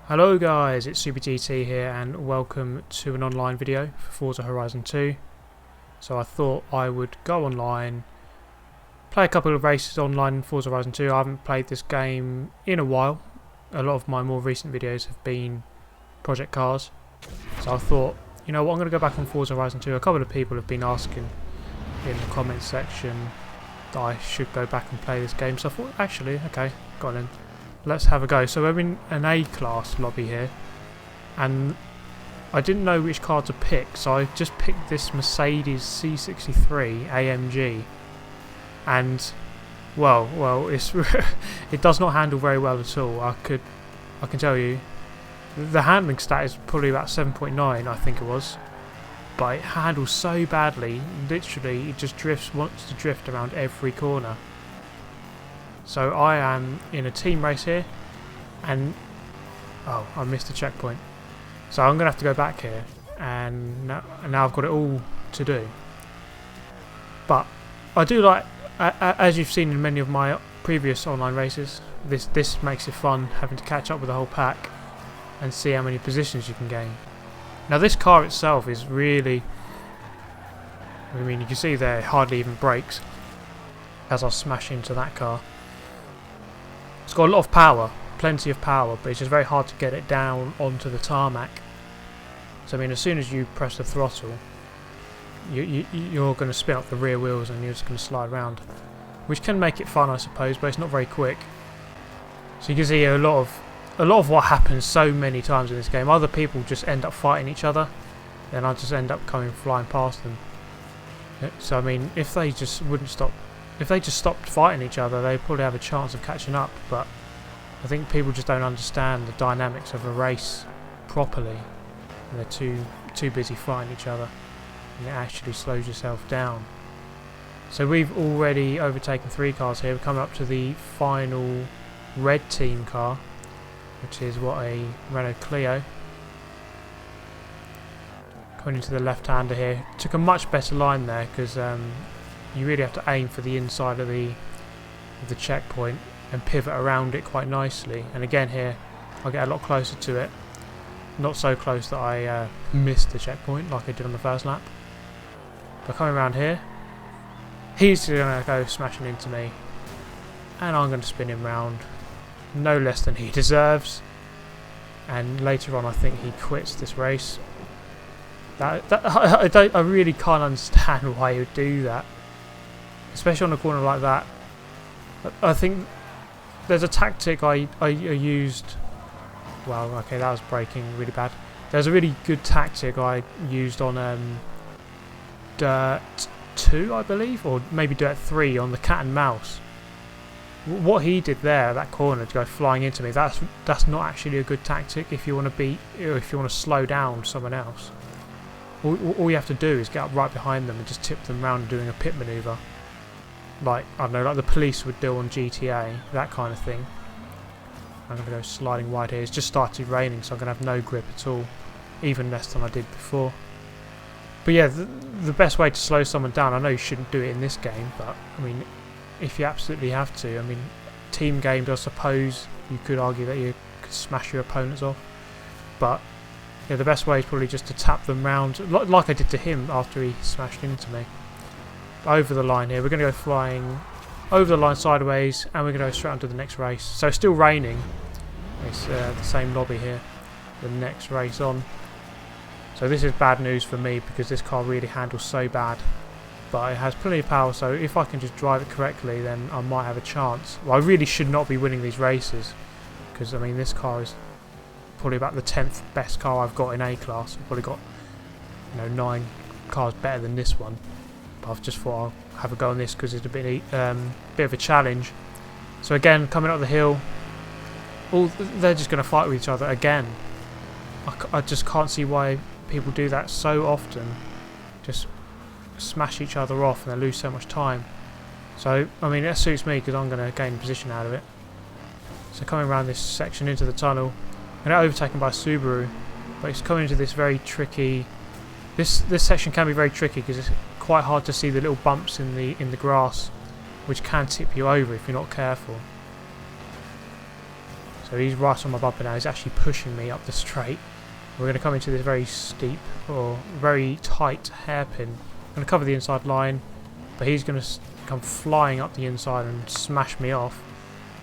Hello guys, it's Super-Drifty here and welcome to an online video for Forza Horizon 2. So I thought I would go online, play a couple of races online in Forza Horizon 2. I haven't played this game in a while. A lot of my more recent videos have been project cars. So I thought, you know what, I'm going to go back on Forza Horizon 2. A couple of people have been asking in the comments section that I should go back and play this game. So I thought, actually, okay, got in. Let's have a go. So we're in an A-class lobby here, and I didn't know which car to pick, so I just picked this Mercedes C63 AMG, and well, it's it does not handle very well at all. I can tell you, the handling stat is probably about 7.9, I think it was, but it handles so badly. Literally, it just wants to drift around every corner. So I am in a team race here, and oh, I missed a checkpoint. So I'm going to have to go back here, and now I've got it all to do. But I do like, as you've seen in many of my previous online races, this makes it fun, having to catch up with the whole pack and see how many positions you can gain. Now this car itself is really, I mean, you can see there it hardly even brakes as I smash into that car. It's got a lot of power, plenty of power, but it's just very hard to get it down onto the tarmac. So I mean, as soon as you press the throttle, you're going to spin up the rear wheels and you're just going to slide around, which can make it fun, I suppose, but it's not very quick. So you can see a lot of what happens so many times in this game. Other people just end up fighting each other, then I just end up coming flying past them. So I mean, if they just stopped fighting each other, they probably have a chance of catching up, but I think people just don't understand the dynamics of a race properly, and they're too busy fighting each other, and it actually slows yourself down. So we've already overtaken 3 cars here. We're coming up to the final red team car, which is a Renault Clio. Coming into the left-hander here. Took a much better line there, because you really have to aim for the inside of the checkpoint and pivot around it quite nicely. And again here, I get a lot closer to it. Not so close that I missed the checkpoint like I did on the first lap. But coming around here, he's going to go smashing into me, and I'm going to spin him round, no less than he deserves. And later on, I think he quits this race. I really can't understand why he would do that, especially on a corner like that. I think there's a tactic I used. Well, okay, that was braking really bad. There's a really good tactic I used on Dirt 2, I believe, or maybe Dirt 3 on the cat and mouse. What he did there, that corner, to go flying into me, that's not actually a good tactic if you want to slow down someone else. All you have to do is get up right behind them and just tip them round doing a pit manoeuvre. Like, I don't know, like the police would do on GTA, that kind of thing. I'm going to go sliding wide here. It's just started raining, so I'm going to have no grip at all, even less than I did before. But yeah, the best way to slow someone down, I know you shouldn't do it in this game, but I mean, if you absolutely have to, I mean, team games, I suppose you could argue that you could smash your opponents off, but yeah, the best way is probably just to tap them round, like I did to him after he smashed into me. Over the line here, we're going to go flying over the line sideways, and we're going to go straight onto the next race. So it's still raining. It's the same lobby here, the next race on. So this is bad news for me, because this car really handles so bad. But it has plenty of power, so if I can just drive it correctly, then I might have a chance. Well, I really should not be winning these races, because I mean, this car is probably about the 10th best car I've got in A-class. I've probably got, 9 cars better than this one. But I've just thought I'll have a go on this because it's a bit of a challenge. So again, coming up the hill, they're just going to fight with each other again. I just can't see why people do that so often. Just smash each other off and they lose so much time. So I mean, that suits me because I'm going to gain position out of it. So coming around this section into the tunnel, I get overtaken by a Subaru, but it's coming into this very tricky. This section can be very tricky because it's quite hard to see the little bumps in the grass, which can tip you over if you're not careful. So So he's right on my bumper now. He's actually pushing me up the straight. We're going to come into this very steep or very tight hairpin. I'm going to cover the inside line, but he's going to come flying up the inside and smash me off,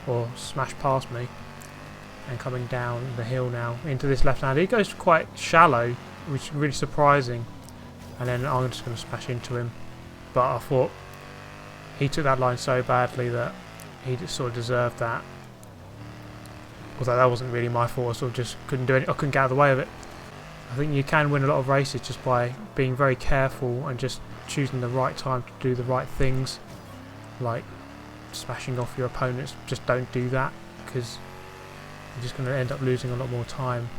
or smash past me, and coming down the hill now into this left hand. He goes quite shallow, which is really surprising, and then I'm just going to smash into him. But I thought he took that line so badly that he just sort of deserved that. Although that wasn't really my fault, I sort of just couldn't do it. I couldn't get out of the way of it. I think you can win a lot of races just by being very careful and just choosing the right time to do the right things, like smashing off your opponents. Just don't do that, because you're just going to end up losing a lot more time.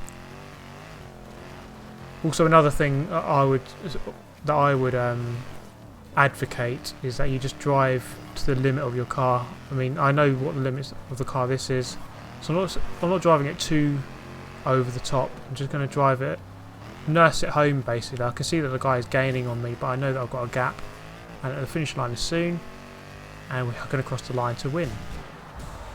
Also, another thing I would advocate is that you just drive to the limit of your car. I mean, I know what the limits of the car this is, so I'm not driving it too over the top. I'm just going to drive it, nurse it home basically. I can see that the guy is gaining on me, but I know that I've got a gap, and the finish line is soon, and we're going to cross the line to win.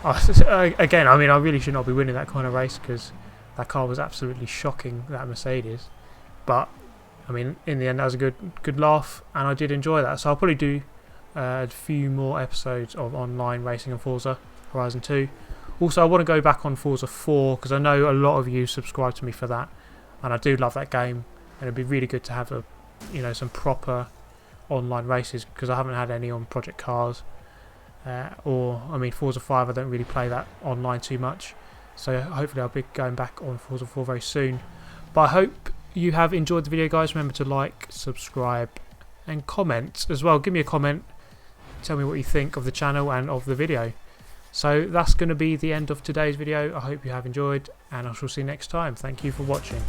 Again, I mean, I really should not be winning that kind of race, because that car was absolutely shocking, that Mercedes. But I mean, in the end, that was a good laugh, and I did enjoy that. So I'll probably do a few more episodes of online racing on Forza Horizon 2. Also, I want to go back on Forza 4, because I know a lot of you subscribe to me for that, and I do love that game. And it'd be really good to have some proper online races, because I haven't had any on Project Cars, or I mean Forza 5. I don't really play that online too much, so hopefully I'll be going back on Forza 4 very soon. But I hope you have enjoyed the video, guys. Remember to like, subscribe, and comment as well. Give me a comment, tell me what you think of the channel and of the video. So that's going to be the end of today's video. I hope you have enjoyed, and I shall see you next time. Thank you for watching.